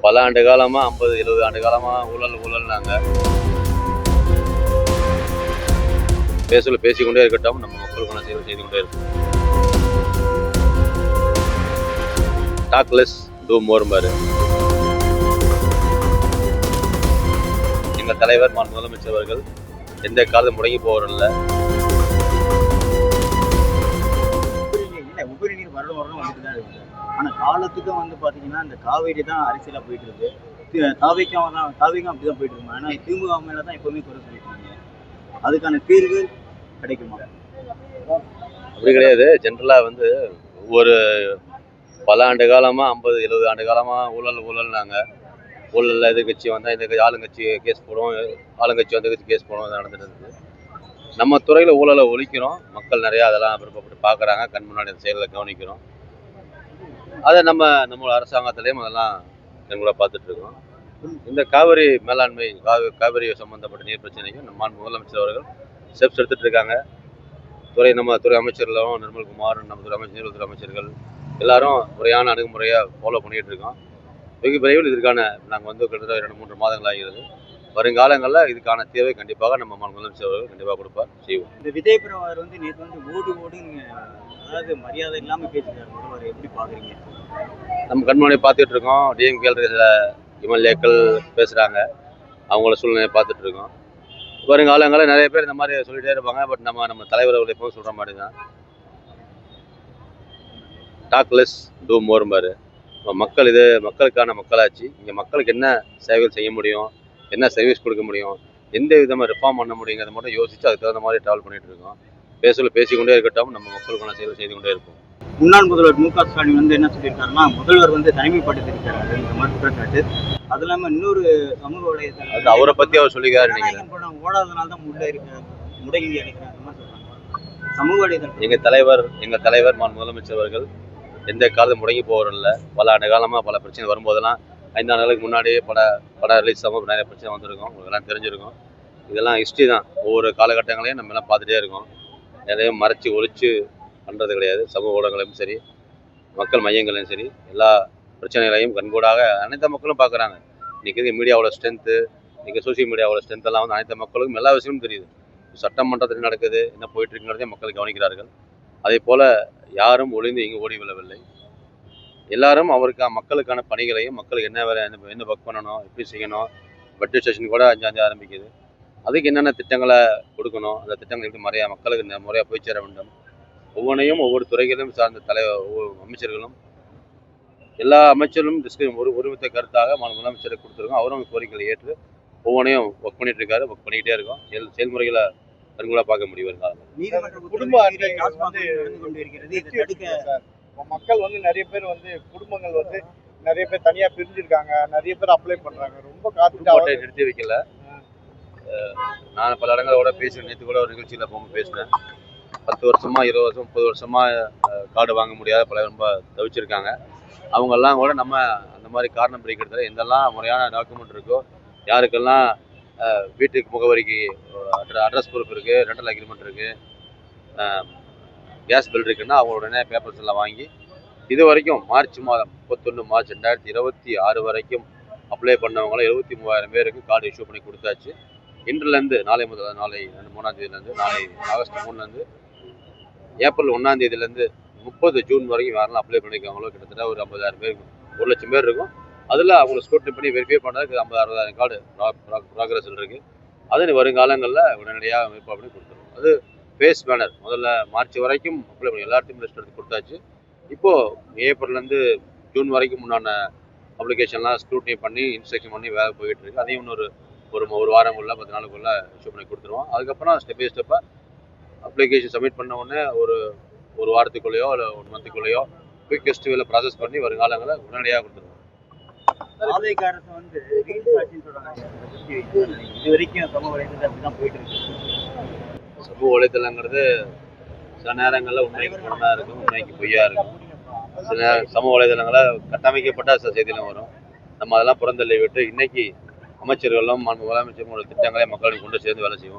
பல ஆண்டு காலமா 50-70 ஆண்டு காலமா ஊழல்னாங்க. பேசிக்கொண்டே இருக்கட்டும், நம்ம மக்களுக்கான சேவை செய்து கொண்டே இருக்கும். டாக் லெஸ் டூ மோர் பாரு. எங்கள் தலைவர் முதலமைச்சர் அவர்கள் எந்த காலத்தில் முடங்கி போவதில்ல. உபரி நீர் வருடம் வந்துட்டு தான் இருக்குது. ஆனால் காலத்துக்கும் பார்த்தீங்கன்னா இந்த காவேரி தான் அரசியலாக போயிட்டு இருக்கு. தாவிக்கும் அப்படிதான் போயிட்டு இருக்கோம். ஆனால் திமுக மேலே தான் எப்பவுமே குறை சொல்லிட்டு அதுக்கான தீர்வு கிடைக்குமா? அப்படி கிடையாது. ஜென்ரலாக ஒவ்வொரு பல ஆண்டு காலமாக 50-70 ஆண்டு காலமாக ஊழல்னாங்க. ஊழலில் எதிர்கட்சி வந்தால் இந்த ஆளுங்கட்சி கேஸ் போடுவோம், ஆளுங்கட்சி எதிர்கட்சி கேஸ் போடுவோம், நடந்துட்டு இருக்குது. நம்ம துறையில் ஊழலை ஒழிக்கிறோம். மக்கள் நிறையா அதெல்லாம் விருப்பப்பட்டு பார்க்குறாங்க. கண் முன்னாடி அந்த செயலில் கவனிக்கிறோம். அதை நம்ம அரசாங்கத்திலையும் அதெல்லாம் கண்கூட பார்த்துட்டு இருக்கோம். இந்த காவிரி மேலாண்மை காவிரி சம்பந்தப்பட்ட நீர் பிரச்சனைக்கு நம்ம முதலமைச்சர் அவர்கள் ஸ்டெப்ஸ் எடுத்துட்டு இருக்காங்க. நம்ம துறை அமைச்சர்களும் நிர்மல்குமார், நம்ம நீர்வளத்துறை அமைச்சர்கள் எல்லாரும் முறையான அணுகுமுறையை ஃபாலோ பண்ணிட்டு இருக்கோம். வெகு விரைவில் இதற்கான நாங்கள் கிட்டத்தட்ட 2-3 மாதங்கள் ஆகிறது. வருங்காலங்களில் இதுக்கான தேவை கண்டிப்பாக நம்ம முதலமைச்சர் அவர்கள் கண்டிப்பாக கொடுப்பார், செய்வோம். இந்த விஜய் பிரபாகர் நேற்று ஓடுன்னு அதாவது மரியாதை இல்லாமல் பேசிட்டார். எப்படி பார்க்குறீங்க? நம்ம கண்முன்னாடி பார்த்துட்டு இருக்கோம். டிஎம்கே எம்எல்ஏக்கள் பேசுகிறாங்க, அவங்கள சூழ்நிலையை பார்த்துட்டு இருக்கோம். வருங்காலங்களில் நிறைய பேர் இந்த மாதிரி சொல்லிகிட்டே இருப்பாங்க. பட் நம்ம தலைவர் அவர்கள் எப்போவும் சொல்கிற மாதிரி தான், டாக் லெஸ் டூ மோர் பாரு. மக்கள் இது மக்களுக்கான மக்களாட்சி. இங்கே மக்களுக்கு என்ன சேவைகள் செய்ய முடியும், என்ன சர்வீஸ் கொடுக்க முடியும், எந்த விதமாக ரிஃபார்ம் பண்ண முடியுங்கிறத மட்டும் யோசித்து அதுக்கு தகுந்த மாதிரி ட்ராவல் பண்ணிட்டு இருக்கோம். பேசிக்கொண்டே இருக்கட்டும், நம்ம மக்களுக்கான சேவை செய்து கொண்டே இருப்போம். முன்னாள் முதல்வர் மு க ஸ்டாலின் என்ன சொல்லியிருக்காருன்னா, முதல்வர் தனிமைப்படுத்திருக்காரு இந்த மாதிரி குற்றச்சாட்டு. அது இல்லாமல் இன்னொரு சமூக வலைதளம் அது அவரை பற்றி அவர் சொல்லிக்காரு. நினைக்கிறேன் ஓடாதனால தான் முடங்கி அடைக்கிறாங்க சமூக வலைதளம். எங்கள் தலைவர் முதலமைச்சர் அவர்கள் எந்த காலத்தில் முடங்கி போவதில்லை. பல ஆண்டு காலமாக பல பிரச்சனை வரும்போதெல்லாம் 5 ஆண்டுகளுக்கு முன்னாடியே படம் ரிலீஸ் ஆகும், நிறைய பிரச்சனை வந்திருக்கும், உங்களுக்கு எல்லாம் தெரிஞ்சிருக்கும். இதெல்லாம் ஹிஸ்ட்ரி தான். ஒவ்வொரு காலகட்டங்களையும் நம்ம எல்லாம் பார்த்துட்டே இருக்கோம். எதையும் மறைச்சி ஒழிச்சு பண்ணுறது கிடையாது. சமூக ஊடகங்களையும் சரி, மக்கள் மையங்களையும் சரி, எல்லா பிரச்சனைகளையும் கண்கூடாக அனைத்து மக்களும் பார்க்குறாங்க. இன்றைக்கி மீடியாவோட ஸ்ட்ரென்த்து, இன்றைக்கி சோசியல் மீடியாவோட ஸ்ட்ரென்த்தெல்லாம் அனைத்து மக்களுக்கும் எல்லா விஷயமும் தெரியுது. சட்டமன்றத்தில் நடக்குது, என்ன போயிட்டுருக்குங்கிறதையும் மக்கள் கவனிக்கிறார்கள். அதே போல் யாரும் ஒளிந்து இங்கே ஓடி விழவில்லை. எல்லாரும் மக்களுக்கான பணிகளையும், மக்களுக்கு என்ன வேலை, என்ன ஒர்க் பண்ணணும், எப்படி செய்யணும், பட்ஜெட் செஷன் கூட 5 ஆரம்பிக்குது. அதுக்கு என்னென்ன திட்டங்களை கொடுக்கணும், அந்த திட்டங்கள் எப்படி மக்களுக்கு முறையாக போய் சேர வேண்டும், ஒவ்வொன்றையும் ஒவ்வொரு துறைகளிலும் சார்ந்த ஒவ்வொரு அமைச்சர்களும் எல்லா அமைச்சர்களும் ஒருமித்த கருத்தாக முதலமைச்சருக்கு கொடுத்துருக்கோம். அவரும் கோரிக்கைகளை ஏற்று ஒவ்வொன்றையும் ஒர்க் பண்ணிட்டு இருக்காரு. ஒர்க் பண்ணிக்கிட்டே இருக்கோம். செயல்முறைகளை கண்கூட பார்க்க முடியும். மக்கள் நிறைய பேர் குடும்பங்கள் நிறைய பேர் தனியா பிரிஞ்சிருக்காங்க, நிறைய பேர் அப்ளை பண்றாங்க. ரொம்ப காத்து நிறுத்தி வைக்கல. நான் பல இடங்களோட பேசுவேன். நேற்று கூட ஒரு நிகழ்ச்சியில் போகும்போது பேசினேன். 10 வருஷமா 20 வருஷம் 30 வருஷமா கார்டு வாங்க முடியாத பல ரொம்ப தவிச்சிருக்காங்க. அவங்கெல்லாம் கூட நம்ம அந்த மாதிரி காரணம் பிடிக்கிறதுல எந்தெல்லாம் முறையான டாக்குமெண்ட் இருக்கோ, யாருக்கெல்லாம் வீட்டுக்கு முகவரிக்கு அட்ரஸ் ப்ரூஃப் இருக்குது, ரெண்டல் அக்ரிமெண்ட் இருக்குது, கேஸ் பில் இருக்குன்னா அவங்க உடனே பேப்பர்ஸ் எல்லாம் வாங்கி இது வரைக்கும் மார்ச் மாதம் 31 மார்ச் 2026 வரைக்கும் அப்ளை பண்ணவங்களாம் 73,000 பேருக்கு கார்டு இஷ்யூ பண்ணி கொடுத்தாச்சு. இன்றிலேருந்து நாளை 3ஆம் தேதியிலேருந்து, நாளை ஆகஸ்ட் 3லேருந்து ஏப்ரல் 1ஆம் தேதியிலேருந்து 30 ஜூன் வரைக்கும் யாரெல்லாம் அப்ளை பண்ணியிருக்காங்களோ கிட்டத்தட்ட ஒரு 50,000 பேருக்கு 1 லட்சம் பேர் இருக்கும். அதில் அவங்களை ஸ்க்ரூட்டினி பண்ணி வெரிஃபை பண்ணுறதுக்கு 50,000-60,000 கார்டு ப்ராக்ரஸில் இருக்குது. அது வருங்காலங்களில் உடனடியாக ஏற்பாடு பண்ணி கொடுத்துருவோம். அது ஃபேஸ் பேனர் முதல்ல மார்ச் வரைக்கும் அப்ளை பண்ணி எல்லாத்தையும் லிஸ்ட் எடுத்து கொடுத்தாச்சு. இப்போது ஏப்ரல்லேருந்து ஜூன் வரைக்கும் முன்னான அப்ளிகேஷன்லாம் ஸ்க்ரூட்டினி பண்ணி இன்ஸ்ட்ரக்ஷன் பண்ணி வேலை போயிட்டு இருக்கு. அதையும் ஒரு வாரங்குள்ள 10 நாளுக்குள்ள இஷ்யூ பண்ணி கொடுத்துருவோம். அதுக்கப்புறம் ஸ்டெப் பை ஸ்டெப்பாக அப்ளிகேஷன் சப்மிட் பண்ண உடனே ஒரு வாரத்துக்குள்ளேயோ இல்லை 1 மந்த்துக்குள்ளேயோ குயிக்கஸ்ட் வேலை ப்ராசஸ் பண்ணி வருங்காலங்களில் உடனடியாக கொடுத்துருவோம். சமூக வலைதளங்கிறது சில நேரங்களில் உண்மைக்கு பொண்ணா இருக்கும், உண்மைக்கு பொய்யா இருக்கும். சில சமூக வலைதளங்களை கட்டமைக்கப்பட்ட சில செய்திகளும் வரும். நம்ம அதெல்லாம் புறந்தள்ளி விட்டு இன்னைக்கு அமைச்சர்களும் முதலமைச்சர்களோட திட்டங்களை மக்களுக்கு கொண்டு சேர்ந்து வேலை செய்வோம்.